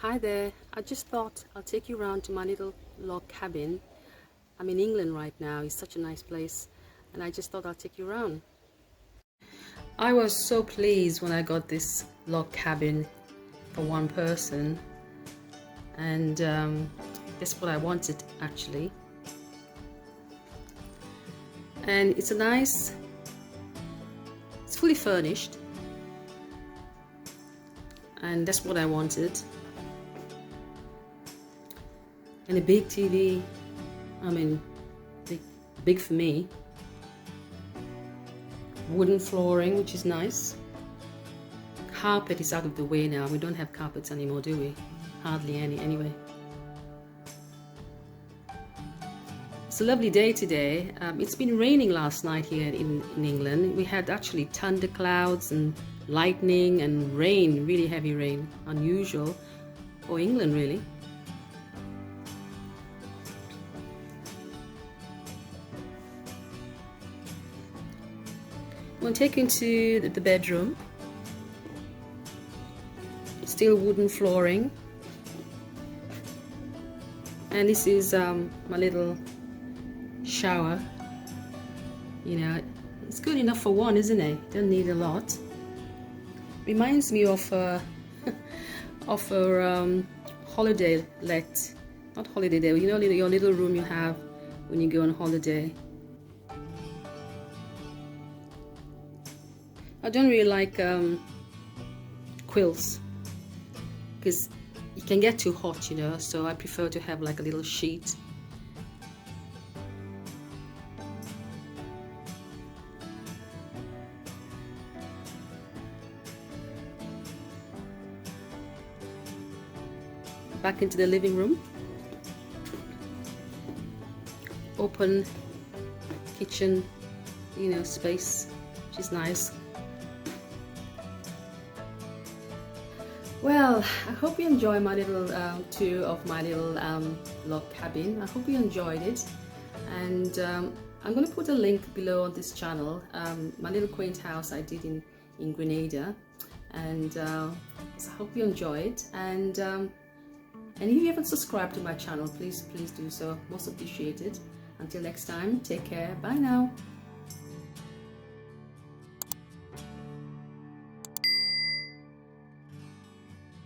Hi there, I just thought I'll take you around to my little log cabin. I'm in England right now, it's such a nice place, and I just thought I'll take you around. I was so pleased when I got this log cabin for one person, and that's what I wanted actually. And it's fully furnished, and that's what I wanted. And a big TV, I mean, big for me. Wooden flooring, which is nice. Carpet is out of the way now. We don't have carpets anymore, do we? Hardly any, anyway. It's a lovely day today. It's been raining last night here in England. We had actually thunderclouds and lightning and rain, really heavy rain, unusual for England, really. I'm going to take you into the bedroom. It's still wooden flooring. And this is my little shower. You know, it's good enough for one, isn't it? Don't need a lot. Reminds me of of a holiday not holiday day, you know, your little room you have when you go on holiday. I don't really like quilts because it can get too hot, you know, so I prefer to have like a little sheet. Back into the living room. Open kitchen, you know, space, which is nice. Well, I hope you enjoy my little tour of my little log cabin. I hope you enjoyed it, and I'm going to put a link below on this channel, my little quaint house I did in Grenada, and so I hope you enjoy it, and if you haven't subscribed to my channel, please do so, most appreciated. Until next time, take care, bye now.